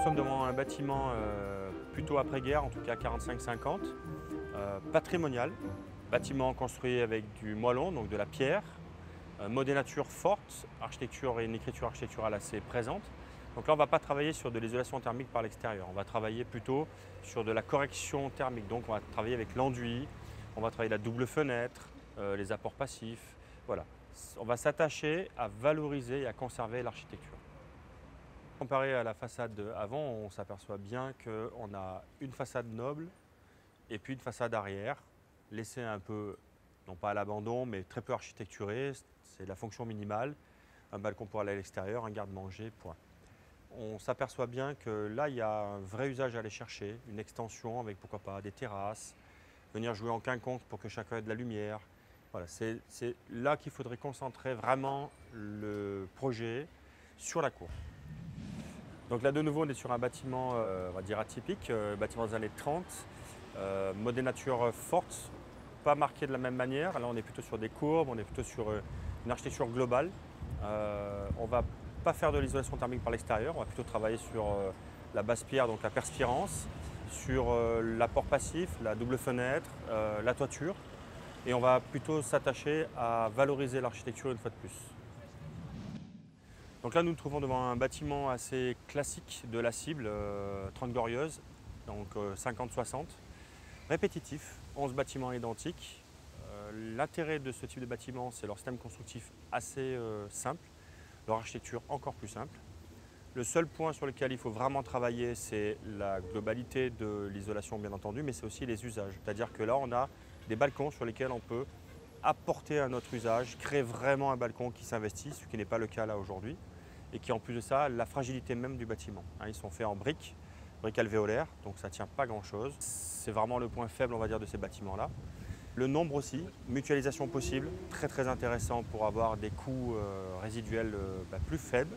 sommes devant un bâtiment plutôt après-guerre, en tout cas 45-50, patrimonial. Bâtiment construit avec du moellon, donc de la pierre, modénature forte, architecture et une écriture architecturale assez présente. Donc là, on ne va pas travailler sur de l'isolation thermique par l'extérieur, on va travailler plutôt sur de la correction thermique. Donc on va travailler avec l'enduit, on va travailler la double fenêtre, les apports passifs. Voilà. On va s'attacher à valoriser et à conserver l'architecture. Comparé à la façade avant, on s'aperçoit bien qu'on a une façade noble et puis une façade arrière, laissée un peu, non pas à l'abandon, mais très peu architecturée. C'est la fonction minimale, un balcon pour aller à l'extérieur, un garde-manger, point. On s'aperçoit bien que là, il y a un vrai usage à aller chercher, une extension avec pourquoi pas des terrasses, venir jouer en quinconce pour que chacun ait de la lumière. Voilà, c'est là qu'il faudrait concentrer vraiment le projet sur la cour. Donc là, de nouveau, on est sur un bâtiment, on va dire atypique, bâtiment des années 30, modénature forte, pas marqué de la même manière. Là, on est plutôt sur des courbes, on est plutôt sur une architecture globale. On ne va pas faire de l'isolation thermique par l'extérieur, on va plutôt travailler sur la basse pierre, donc la perspirance, sur l'apport passif, la double fenêtre, la toiture. Et on va plutôt s'attacher à valoriser l'architecture une fois de plus. Donc là, nous nous trouvons devant un bâtiment assez classique de la cible, 30 Glorieuses, donc 50-60, répétitif, 11 bâtiments identiques. L'intérêt de ce type de bâtiment, c'est leur système constructif assez simple, leur architecture encore plus simple. Le seul point sur lequel il faut vraiment travailler, c'est la globalité de l'isolation, bien entendu, mais c'est aussi les usages. C'est-à-dire que là, on a des balcons sur lesquels on peut apporter un autre usage, créer vraiment un balcon qui s'investit, ce qui n'est pas le cas là aujourd'hui. Et qui en plus de ça, la fragilité même du bâtiment. Ils sont faits en briques alvéolaires, donc ça ne tient pas grand-chose. C'est vraiment le point faible, on va dire, de ces bâtiments-là. Le nombre aussi, mutualisation possible, très intéressant pour avoir des coûts résiduels plus faibles.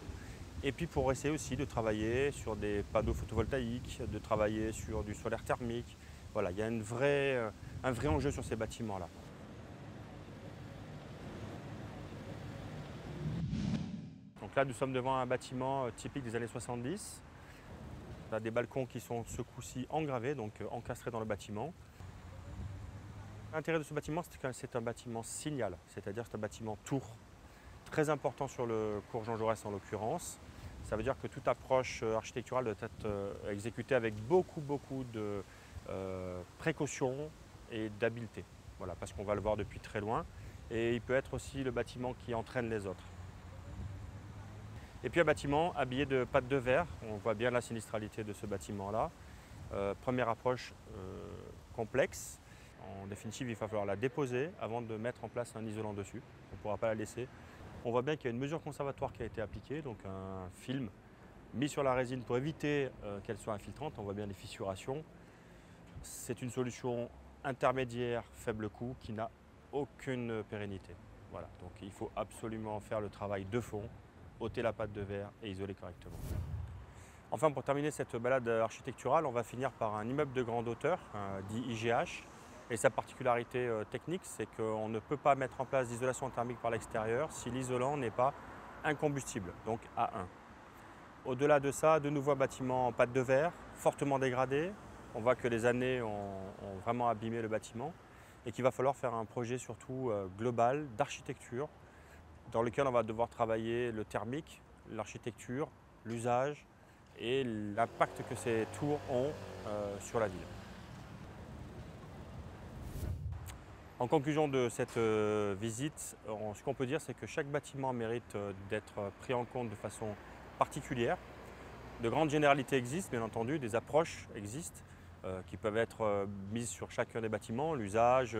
Et puis pour essayer aussi de travailler sur des panneaux photovoltaïques, de travailler sur du solaire thermique. Voilà, il y a un vrai enjeu sur ces bâtiments-là. Donc là, nous sommes devant un bâtiment typique des années 70. On a des balcons qui sont ce coup-ci engravés, donc encastrés dans le bâtiment. L'intérêt de ce bâtiment, c'est que c'est un bâtiment signal, c'est-à-dire c'est un bâtiment tour, très important sur le cours Jean Jaurès en l'occurrence. Ça veut dire que toute approche architecturale doit être exécutée avec beaucoup de précaution et d'habileté. Voilà, parce qu'on va le voir depuis très loin. Et il peut être aussi le bâtiment qui entraîne les autres. Et puis un bâtiment habillé de pâte de verre, on voit bien la sinistralité de ce bâtiment-là. Première approche complexe. En définitive, il va falloir la déposer avant de mettre en place un isolant dessus. On ne pourra pas la laisser. On voit bien qu'il y a une mesure conservatoire qui a été appliquée, donc un film mis sur la résine pour éviter qu'elle soit infiltrante. On voit bien les fissurations. C'est une solution intermédiaire, faible coût, qui n'a aucune pérennité. Voilà. Donc il faut absolument faire le travail de fond, ôter la pâte de verre et isoler correctement. Enfin, pour terminer cette balade architecturale, on va finir par un immeuble de grande hauteur, dit IGH. Et sa particularité technique, c'est qu'on ne peut pas mettre en place d'isolation thermique par l'extérieur si l'isolant n'est pas incombustible, donc A1. Au-delà de ça, de nouveau un bâtiment en pâte de verre, fortement dégradé. On voit que les années ont vraiment abîmé le bâtiment et qu'il va falloir faire un projet surtout global d'architecture dans lequel on va devoir travailler le thermique, l'architecture, l'usage et l'impact que ces tours ont sur la ville. En conclusion de cette visite, ce qu'on peut dire, c'est que chaque bâtiment mérite d'être pris en compte de façon particulière. De grandes généralités existent, bien entendu, des approches existent qui peuvent être mises sur chacun des bâtiments, l'usage,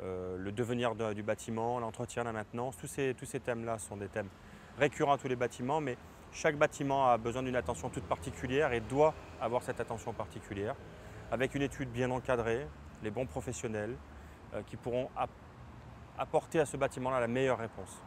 le devenir du bâtiment, l'entretien, la maintenance. Tous ces thèmes-là sont des thèmes récurrents à tous les bâtiments, mais chaque bâtiment a besoin d'une attention toute particulière et doit avoir cette attention particulière, avec une étude bien encadrée, les bons professionnels, qui pourront apporter à ce bâtiment-là la meilleure réponse.